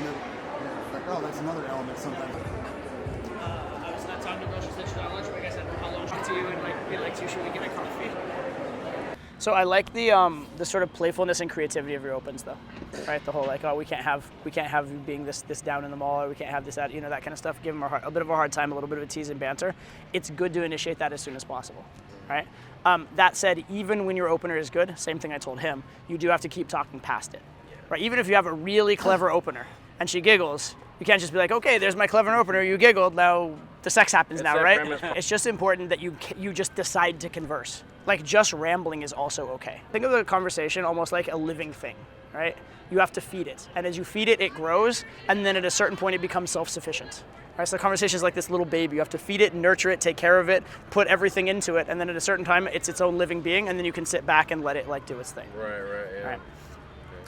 And then, it's like, oh, that's another element sometimes. I was not talking to a girl, she said she's on lunch break. I said, how long to you? And like, be like, should we get a coffee? So I like the sort of playfulness and creativity of your opens, though, right? The whole like, oh, we can't have you being this down in the mall, or we can't have this that, that kind of stuff. Give them a bit of a hard time, a little bit of a tease and banter. It's good to initiate that as soon as possible, right? That said, even when your opener is good, same thing I told him, you do have to keep talking past it, right? Even if you have a really clever opener and she giggles, you can't just be like, okay, there's my clever opener, you giggled, now the sex happens now, right? It's just important that you just decide to converse. Like, just rambling is also okay. Think of the conversation almost like a living thing, right? You have to feed it. And as you feed it, it grows, and then at a certain point, it becomes self-sufficient. Right? So the conversation is like this little baby. You have to feed it, nurture it, take care of it, put everything into it, and then at a certain time, it's its own living being, and then you can sit back and let it like do its thing. Right, yeah. Right?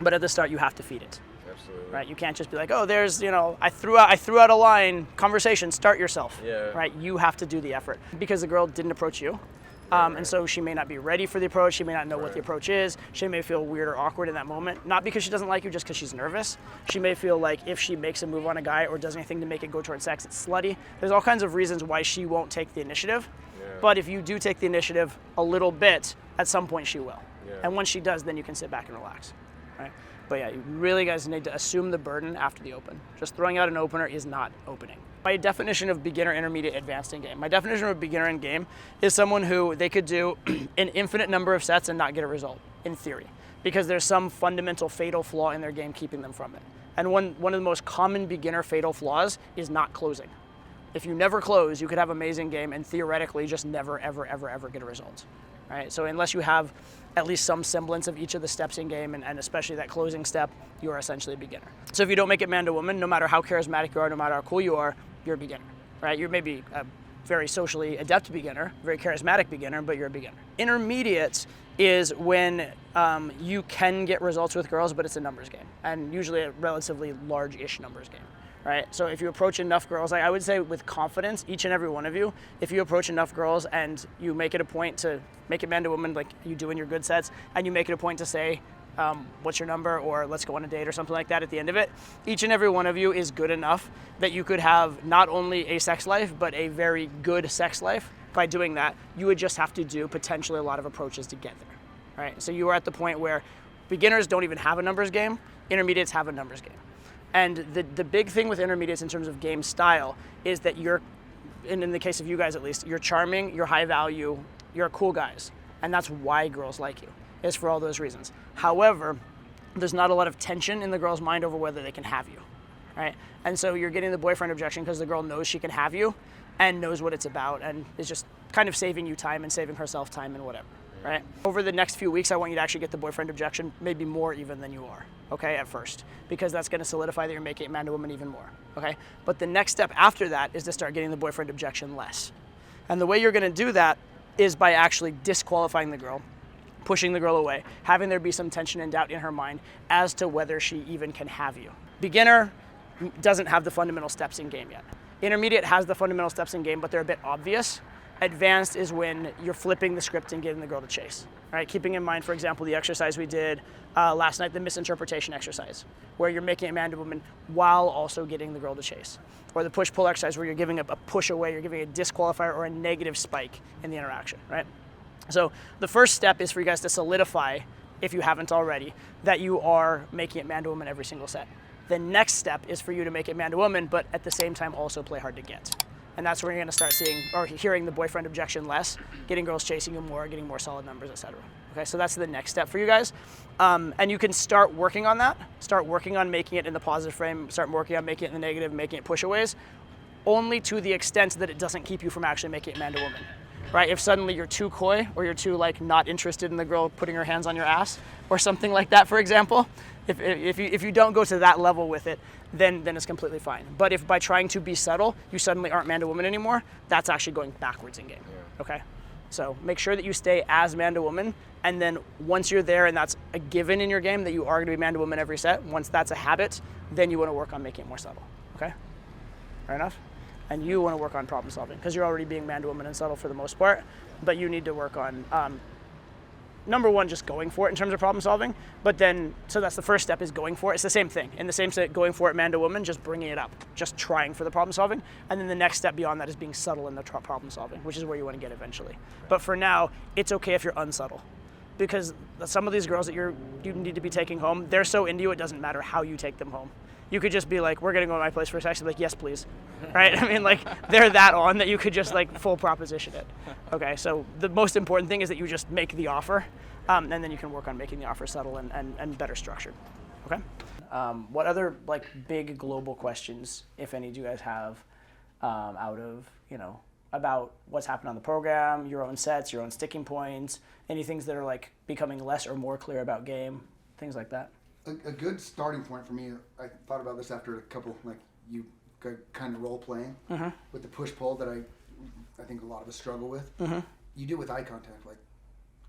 But at the start, you have to feed it. Absolutely. Right? You can't just be like, oh, there's, I threw out a line, conversation, start yourself. Yeah. Right? You have to do the effort. Because the girl didn't approach you. And so she may not be ready for the approach. She may not know what the approach is. She may feel weird or awkward in that moment. Not because she doesn't like you, just because she's nervous. She may feel like if she makes a move on a guy or does anything to make it go towards sex, it's slutty. There's all kinds of reasons why she won't take the initiative. Yeah. But if you do take the initiative a little bit, at some point she will. Yeah. And once she does, then you can sit back and relax. Right? But yeah, you really guys need to assume the burden after the open. Just throwing out an opener is not opening. My definition of beginner, intermediate, advanced in game. My definition of a beginner in game is someone who they could do an infinite number of sets and not get a result, in theory, because there's some fundamental fatal flaw in their game keeping them from it. And one of the most common beginner fatal flaws is not closing. If you never close, you could have an amazing game and theoretically just never, ever, ever, ever get a result. Right? So unless you have at least some semblance of each of the steps in game, and especially that closing step, you are essentially a beginner. So if you don't make it man to woman, no matter how charismatic you are, no matter how cool you are, you're a beginner, right? You're maybe a very socially adept beginner, very charismatic beginner, but you're a beginner. Intermediate is when you can get results with girls, but it's a numbers game, and usually a relatively large-ish numbers game. Right? So if you approach enough girls, I would say with confidence, each and every one of you, if you approach enough girls and you make it a point to make it man to woman like you do in your good sets, and you make it a point to say, what's your number, or let's go on a date or something like that at the end of it, each and every one of you is good enough that you could have not only a sex life, but a very good sex life. By doing that, you would just have to do potentially a lot of approaches to get there. Right? So you are at the point where beginners don't even have a numbers game, intermediates have a numbers game. And the big thing with intermediates in terms of game style is that you're, and in the case of you guys at least, you're charming, you're high value, you're cool guys. And that's why girls like you, is for all those reasons. However, there's not a lot of tension in the girl's mind over whether they can have you, right? And so you're getting the boyfriend objection because the girl knows she can have you and knows what it's about and is just kind of saving you time and saving herself time and whatever. Right? Over the next few weeks, I want you to actually get the boyfriend objection, maybe more even than you are, okay, at first, because that's going to solidify that you're making it man to woman even more, okay? But the next step after that is to start getting the boyfriend objection less. And the way you're going to do that is by actually disqualifying the girl, pushing the girl away, having there be some tension and doubt in her mind as to whether she even can have you. Beginner doesn't have the fundamental steps in game yet. Intermediate has the fundamental steps in game, but they're a bit obvious. Advanced is when you're flipping the script and getting the girl to chase. Right? Keeping in mind, for example, the exercise we did last night, the misinterpretation exercise, where you're making it man to woman while also getting the girl to chase. Or the push-pull exercise where you're giving a push away, you're giving a disqualifier or a negative spike in the interaction, right? So the first step is for you guys to solidify, if you haven't already, that you are making it man to woman every single set. The next step is for you to make it man to woman, but at the same time also play hard to get. And that's where you're going to start seeing or hearing the boyfriend objection less, getting girls chasing you more, getting more solid numbers, etc. Okay, so that's the next step for you guys. And you can start working on that. Start working on making it in the positive frame. Start working on making it in the negative, making it pushaways, only to the extent that it doesn't keep you from actually making it man to woman. Right? If suddenly you're too coy or you're too not interested in the girl putting her hands on your ass or something like that, for example, if you don't go to that level with it, then it's completely fine. But if by trying to be subtle, you suddenly aren't man to woman anymore, that's actually going backwards in game. Yeah. Okay? So make sure that you stay as man to woman, and then once you're there and that's a given in your game that you are going to be man to woman every set, once that's a habit, then you want to work on making it more subtle. Okay? Fair enough? And you want to work on problem solving because you're already being man to woman and subtle for the most part, but you need to work on number one, just going for it in terms of problem solving. But then, so that's the first step, is going for it. It's the same thing. In the same set, going for it, man to woman, just bringing it up, just trying for the problem solving. And then the next step beyond that is being subtle in the problem solving, which is where you want to get eventually. But for now, it's okay if you're unsubtle. Because some of these girls that you need to be taking home, they're so into you, it doesn't matter how you take them home. You could just be like, we're going to go to my place for sex. Like, yes, please. Right? I mean, like, they're that on that you could just, like, full proposition it. Okay, so the most important thing is that you just make the offer, and then you can work on making the offer subtle and better structured. Okay? What other, like, big global questions, if any, do you guys have out of, about what's happened on the program, your own sets, your own sticking points, any things that are, like, becoming less or more clear about game, things like that? A good starting point for me, I thought about this after a couple, like, you kind of role playing with the push-pull that I think a lot of us struggle with. You do with eye contact, like,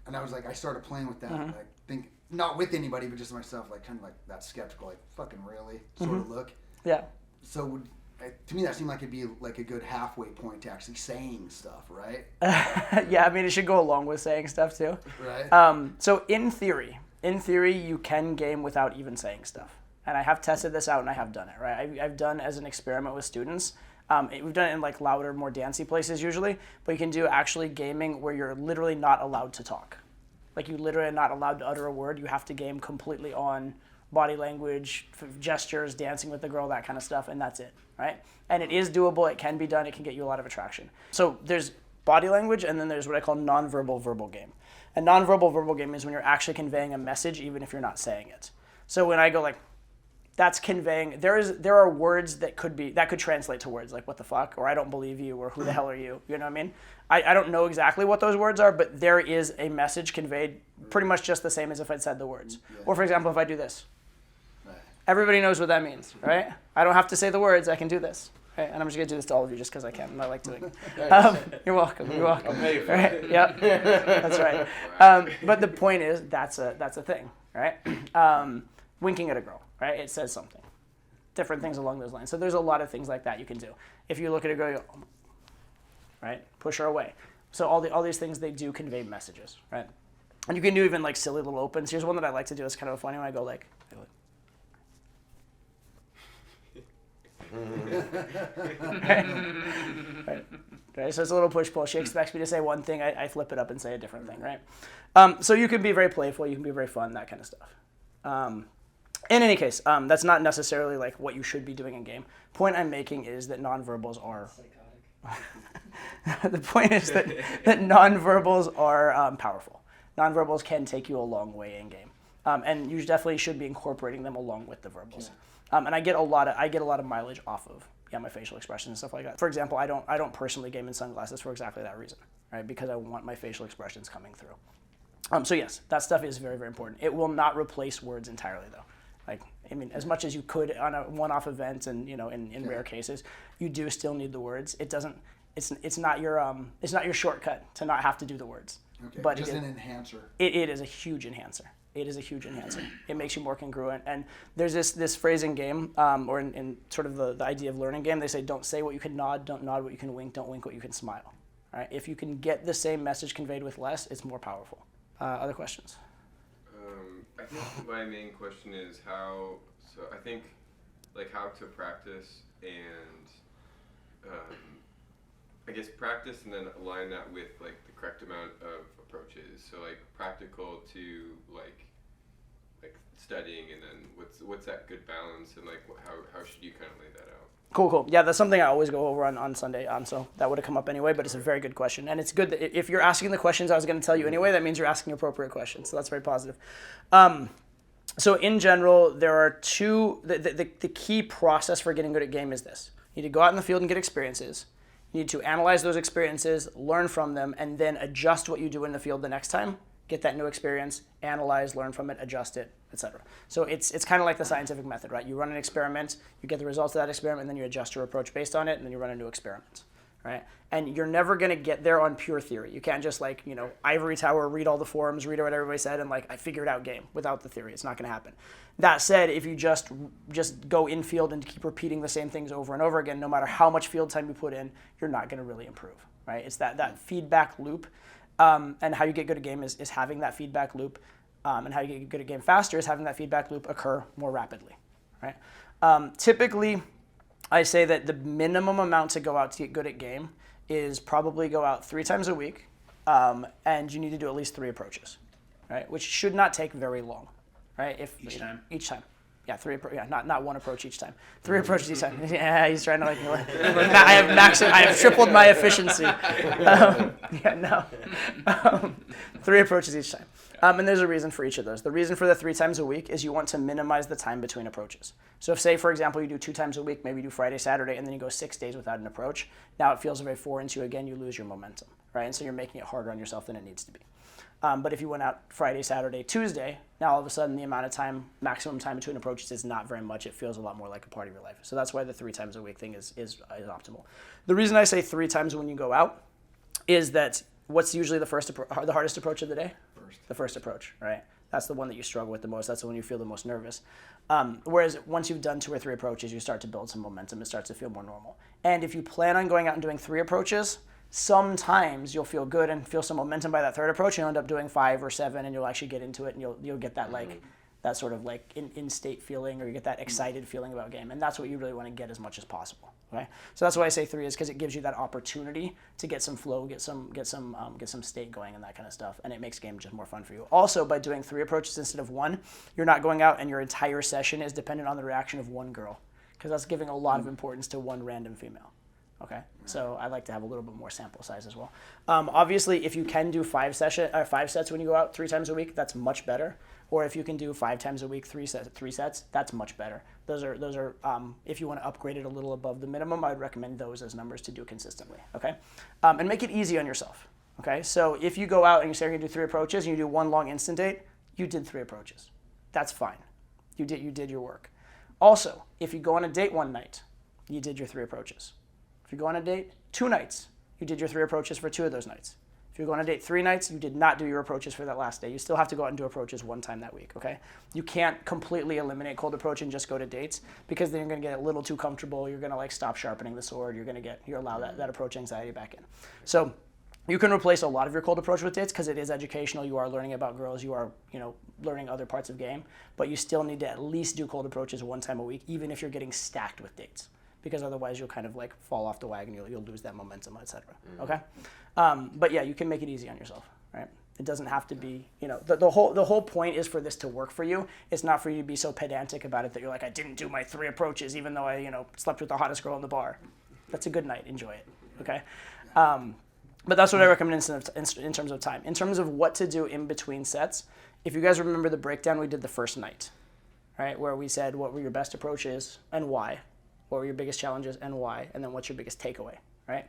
and I was like, I started playing with that, I think, not with anybody, but just myself, like, kind of like that skeptical, like, fucking really sort of look. Yeah. So to me, that seemed like it'd be like a good halfway point to actually saying stuff, right? Yeah, I mean, it should go along with saying stuff too. Right. So in theory, you can game without even saying stuff. And I have tested this out and I have done it, right? I've done as an experiment with students. We've done it in, like, louder, more dancey places usually, but you can do actually gaming where you're literally not allowed to talk. Like, you literally are not allowed to utter a word. You have to game completely on body language, gestures, dancing with the girl, that kind of stuff, and that's it, right? And it is doable, it can be done, it can get you a lot of attraction. So there's body language, and then there's what I call nonverbal verbal game. And nonverbal verbal game is when you're actually conveying a message even if you're not saying it. So when I go like, that's conveying, there are words that could translate to words like what the fuck, or I don't believe you, or who the hell are you, you know what I mean? I don't know exactly what those words are, but there is a message conveyed pretty much just the same as if I'd said the words. Yeah. Or for example, if I do this. Everybody knows what that means, right? I don't have to say the words, I can do this. Right? And I'm just going to do this to all of you just because I can and I like doing it. You're welcome, you're welcome. Right? Yep, that's right. But the point is, that's a thing, right? Winking at a girl, right? It says something. Different things along those lines. So there's a lot of things like that you can do. If you look at a girl, you go, right? Push her away. So all these things, they do convey messages, right? And you can do even like silly little opens. Here's one that I like to do. It's kind of funny when I go like, right. Okay, so it's a little push-pull. She expects me to say one thing, I flip it up and say a different thing, right? So you can be very playful, you can be very fun, that kind of stuff. In any case, that's not necessarily like what you should be doing in game. Point I'm making is that nonverbals are... The point is that nonverbals are powerful. Nonverbals can take you a long way in game. And you definitely should be incorporating them along with the verbals. And I get a lot of mileage off of my facial expressions and stuff like that. For example, I don't personally game in sunglasses for exactly that reason, right? Because I want my facial expressions coming through. So yes, that stuff is very, very important. It will not replace words entirely, though. Like, I mean, as much as you could on a one-off event, and in rare cases, you do still need the words. It doesn't. It's not your shortcut to not have to do the words. Okay. But just an enhancer. It is a huge enhancer. It is a huge enhancer. It makes you more congruent. And there's this phrase in game, or in sort of the idea of learning game, they say, don't say what you can nod, don't nod what you can wink, don't wink what you can smile. All right? If you can get the same message conveyed with less, it's more powerful. Other questions? I think my main question is how to practice and I guess practice and then align that with like the correct amount of approaches. So like practical to like studying, and then what's that good balance, and like how should you kind of lay that out? Cool. Yeah, that's something I always go over on Sunday. So that would have come up anyway, but it's a very good question. And it's good that if you're asking the questions I was going to tell you anyway, that means you're asking appropriate questions. So that's very positive. So in general, there are two, the key process for getting good at game is this. You need to go out in the field and get experiences. You need to analyze those experiences, learn from them, and then adjust what you do in the field the next time. Get that new experience, analyze, learn from it, adjust it, etc. So it's kind of like the scientific method, right? You run an experiment, you get the results of that experiment, and then you adjust your approach based on it, and then you run a new experiment, right? And you're never going to get there on pure theory. You can't just ivory tower, read all the forums, read what everybody said, and I figured out game without the theory. It's not going to happen. That said, if you just go in field and keep repeating the same things over and over again, no matter how much field time you put in, you're not going to really improve, right? It's that feedback loop. And how you get good at game is having that feedback loop. And how you get good at game faster is having that feedback loop occur more rapidly, right? Typically, I say that the minimum amount to go out to get good at game is probably go out 3 times a week, and you need to do at least 3 approaches, right? Which should not take very long, right? Each time? Each time. Yeah, not 1 approach each time. 3 approaches each time. Yeah, he's trying to I have tripled my efficiency. 3 approaches each time. And there's a reason for each of those. The reason for the 3 times a week is you want to minimize the time between approaches. So if, say, for example, you do 2 times a week, maybe you do Friday, Saturday, and then you go 6 days without an approach, now it feels very foreign to you again, you lose your momentum, right? And so you're making it harder on yourself than it needs to be. But if you went out Friday, Saturday, Tuesday, now all of a sudden the amount of time, maximum time between approaches is not very much. It feels a lot more like a part of your life. So that's why the 3 times a week thing is optimal. The reason I say 3 times when you go out is that what's usually the hardest approach of the day? The first approach, right? That's the one that you struggle with the most. That's the one you feel the most nervous. Whereas once you've done 2 or 3 approaches, you start to build some momentum. It starts to feel more normal. And if you plan on going out and doing 3 approaches, sometimes you'll feel good and feel some momentum by that 3rd approach. You'll end up doing 5 or 7, and you'll actually get into it, and you'll get that that sort of like in-state feeling, or you get that excited feeling about game. And that's what you really want to get as much as possible. Okay? So that's why I say 3 is because it gives you that opportunity to get some flow, get some state going and that kind of stuff. And it makes game just more fun for you. Also, by doing 3 approaches instead of 1, you're not going out and your entire session is dependent on the reaction of 1 girl, because that's giving a lot of importance to 1 random female. Okay, so I like to have a little bit more sample size as well. Obviously, if you can do 5 sets when you go out 3 times a week, that's much better. Or if you can do 5 times a week, 3 sets, that's much better. Those are if you want to upgrade it a little above the minimum, I'd recommend those as numbers to do consistently. Okay, and make it easy on yourself. Okay, so if you go out and you say you're gonna do 3 approaches and you do 1 long instant date, you did 3 approaches. That's fine. You did your work. Also, if you go on a date one night, you did your 3 approaches. If you go on a date 2 nights, you did your 3 approaches for 2 of those nights. If you go on a date 3 nights, you did not do your approaches for that last day. You still have to go out and do approaches 1 time that week, okay? You can't completely eliminate cold approach and just go to dates, because then you're gonna get a little too comfortable. You're gonna like stop sharpening the sword. You allow that approach anxiety back in. So you can replace a lot of your cold approach with dates, because it is educational. You are learning about girls. You are, learning other parts of game, but you still need to at least do cold approaches 1 time a week, even if you're getting stacked with dates. Because otherwise you'll kind of like fall off the wagon, you'll lose that momentum, etc. Okay, but yeah, you can make it easy on yourself, right? It doesn't have to be, the whole point is for this to work for you. It's not for you to be so pedantic about it that you're like, I didn't do my 3 approaches even though I slept with the hottest girl in the bar. That's a good night, enjoy it, okay? But that's what I recommend in terms of time. In terms of what to do in between sets, if you guys remember the breakdown we did the first night, right, where we said what were your best approaches and why. What were your biggest challenges and why? And then what's your biggest takeaway, right?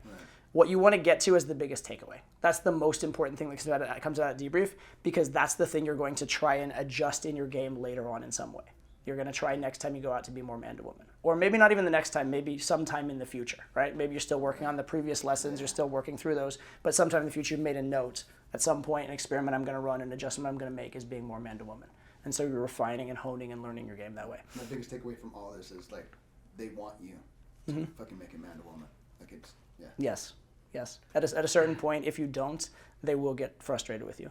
What you want to get to is the biggest takeaway. That's the most important thing that comes out of debrief, because that's the thing you're going to try and adjust in your game later on in some way. You're going to try next time you go out to be more man to woman. Or maybe not even the next time, maybe sometime in the future, right? Maybe you're still working on the previous lessons, you're still working through those, but sometime in the future you've made a note, at some point an experiment I'm going to run, an adjustment I'm going to make is being more man to woman. And so you're refining and honing and learning your game that way. My biggest takeaway from all this is like, they want you to fucking make it man to woman. Like it's, yeah. Yes. At a certain point, if you don't, they will get frustrated with you.